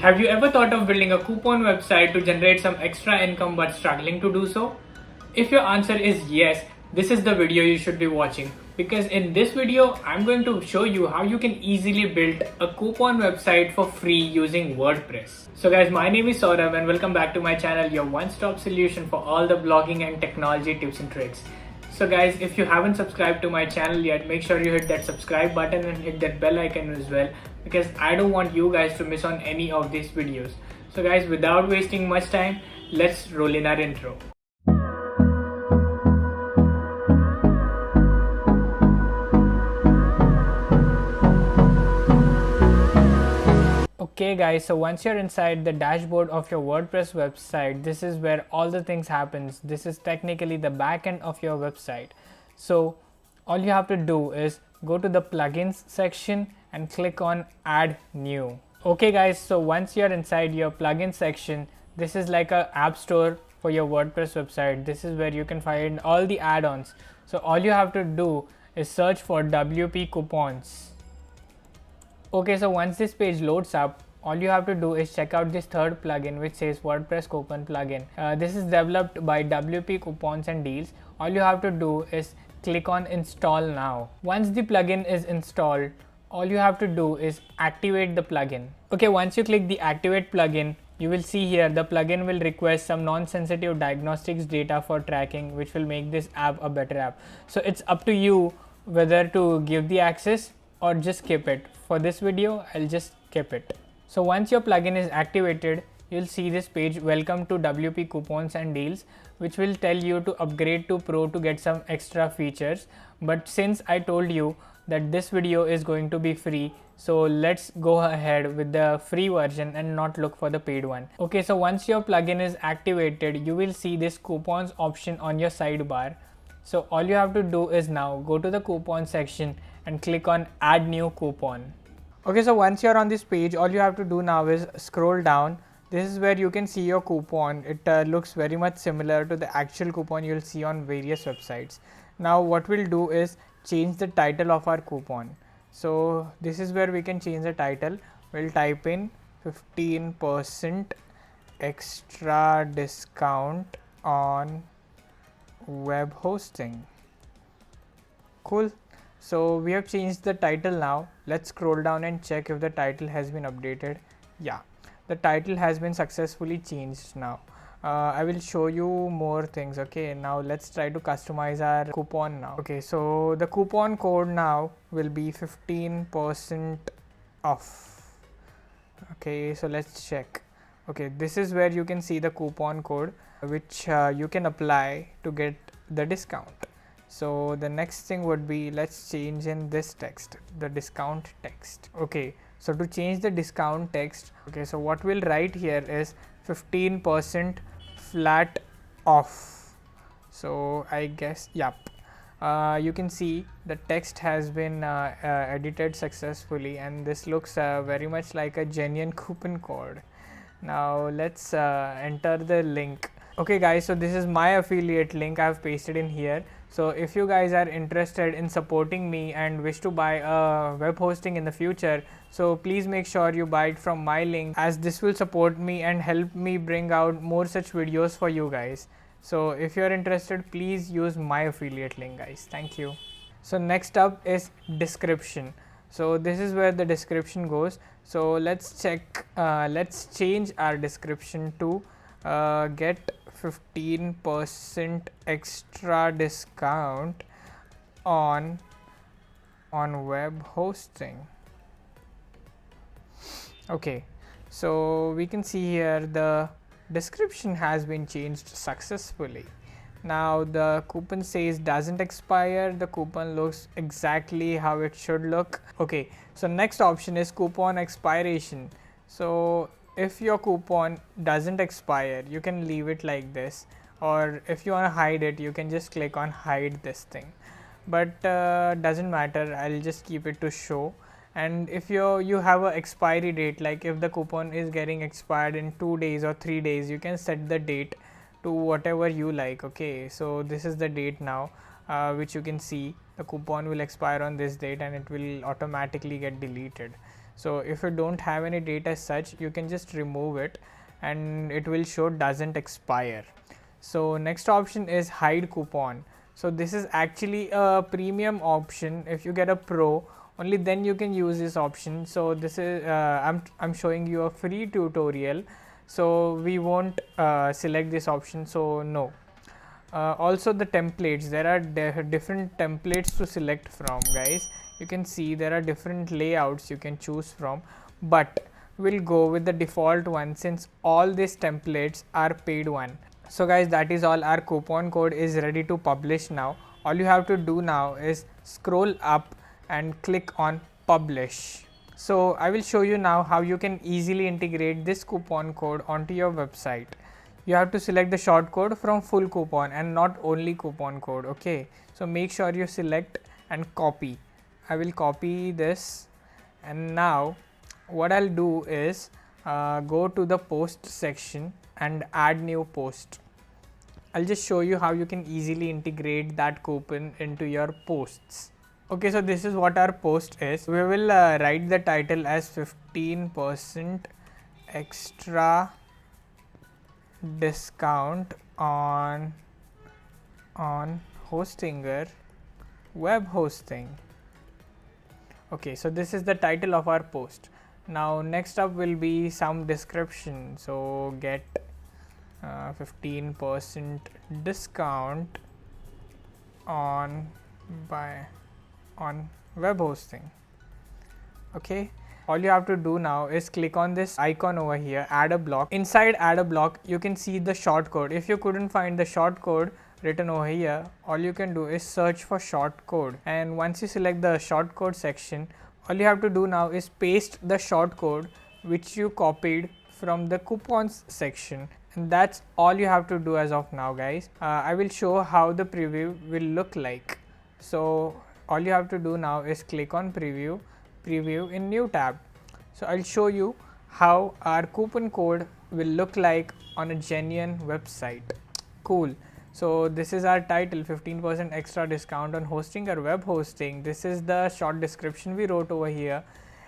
Have you ever thought of building a coupon website to generate some extra income but struggling to do so? If your answer is yes, this is the video you should be watching, because in this video I'm going to show you how you can easily build a coupon website for free using WordPress. So guys, my name is Saurabh and welcome back to my channel, your one-stop solution for all the blogging and technology tips and tricks. So guys, if you haven't subscribed to my channel yet, make sure you hit that subscribe button and hit that bell icon as well, because I don't want you guys to miss on any of these videos. So guys, without wasting much time, let's roll in our intro. Okay guys, so once you're inside the dashboard of your WordPress website, this is where all the things happens. This is technically the back end of your website. So all you have to do is go to the plugins section and click on add new. Okay guys, so once you're inside your plugin section, this is like a app store for your WordPress website. This is where you can find all the add-ons. So all you have to do is search for WP coupons. Okay, so once this page loads up, all you have to do is check out this third plugin which says WordPress Coupon plugin. This is developed by WP Coupons and Deals. All you have to do is click on install now. Once the plugin is installed, all you have to do is activate the plugin. Okay, once you click the activate plugin, you will see here the plugin will request some non-sensitive diagnostics data for tracking, which will make this app a better app. So it's up to you whether to give the access or just skip it. For this video, I'll just skip it. So once your plugin is activated, you'll see this page, welcome to WP Coupons and Deals, which will tell you to upgrade to Pro to get some extra features. But since I told you that this video is going to be free, so let's go ahead with the free version and not look for the paid one. Okay, so once your plugin is activated, you will see this coupons option on your sidebar. So all you have to do is now go to the coupon section and click on add new coupon. Okay, so once you're on this page, all you have to do now is scroll down. This is where you can see your coupon. It looks very much similar to the actual coupon you'll see on various websites. Now what we'll do is change the title of our coupon. So this is where we can change the title. We'll type in 15% extra discount on web hosting. Cool. So we have changed the title now. Let's scroll down and check if the title has been updated. Yeah, the title has been successfully changed now. I will show you more things. Okay, now let's try to customize our coupon now. Okay, so the coupon code now will be 15% off. Okay, so let's check. Okay, this is where you can see the coupon code which you can apply to get the discount. So the next thing would be, let's change in this text, the discount text. Okay, so to change the discount text, okay, so what we'll write here is 15% flat off. So I guess, yep, you can see the text has been edited successfully, and this looks very much like a genuine coupon code. Now let's enter the link. Okay guys, so this is my affiliate link I have pasted in here. So if you guys are interested in supporting me and wish to buy a web hosting in the future, so please make sure you buy it from my link, as this will support me and help me bring out more such videos for you guys. So if you're interested, please use my affiliate link guys. Thank you. So next up is description. So this is where the description goes. So let's check, let's change our description to get 15% extra discount on web hosting. Okay, so we can see here the description has been changed successfully. Now the coupon says doesn't expire. The coupon looks exactly how it should look. Okay, so next option is coupon expiration. So if your coupon doesn't expire, you can leave it like this, or if you want to hide it, you can just click on hide this thing. But doesn't matter, I'll just keep it to show. And if you have a expiry date, like if the coupon is getting expired in 2 days or 3 days, you can set the date to whatever you like. Okay, so this is the date now, which you can see the coupon will expire on this date and it will automatically get deleted. So if you don't have any date as such, you can just remove it and it will show doesn't expire. So next option is hide coupon. So this is actually a premium option. If you get a pro, only then you can use this option. So this is I'm showing you a free tutorial, so we won't select this option, so no. Also the templates, there are different templates to select from, guys. You can see there are different layouts you can choose from, but we'll go with the default one since all these templates are paid one. So guys, that is all. Our coupon code is ready to publish now. All you have to do now is scroll up and click on publish. So I will show you now how you can easily integrate this coupon code onto your website. You have to select the short code from full coupon and not only coupon code. Okay, so make sure you select and copy. I will copy this, and now what I'll do is go to the post section and add new post. I'll just show you how you can easily integrate that coupon into your posts. Okay, so this is what our post is. We will write the title as 15% extra discount on Hostinger web hosting. Okay, so this is the title of our post. Now next up will be some description. So get 15% discount on web hosting. Okay, all you have to do now is click on this icon over here, add a block. Inside add a block, you can see the short code. If you couldn't find the short code written over here, all you can do is search for short code, and once you select the short code section, all you have to do now is paste the short code which you copied from the coupons section, and that's all you have to do as of now, guys. I will show how the preview will look like. So all you have to do now is click on preview in new tab. So I'll show you how our coupon code will look like on a genuine website. Cool. So this is our title, 15% extra discount on Hostinger web hosting. This is the short description we wrote over here,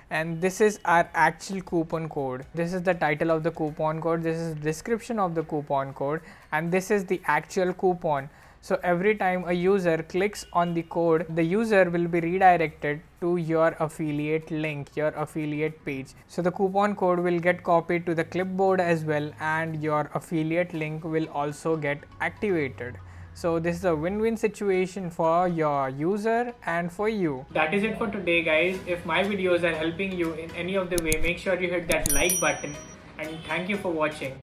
and this is our actual coupon code. This is the title of the coupon code, this is description of the coupon code, and this is the actual coupon. So every time a user clicks on the code, the user will be redirected to your affiliate link, your affiliate page. So the coupon code will get copied to the clipboard as well, and your affiliate link will also get activated. So this is a win-win situation for your user and for you. That is it for today, guys. If my videos are helping you in any of the way, make sure you hit that like button, and thank you for watching.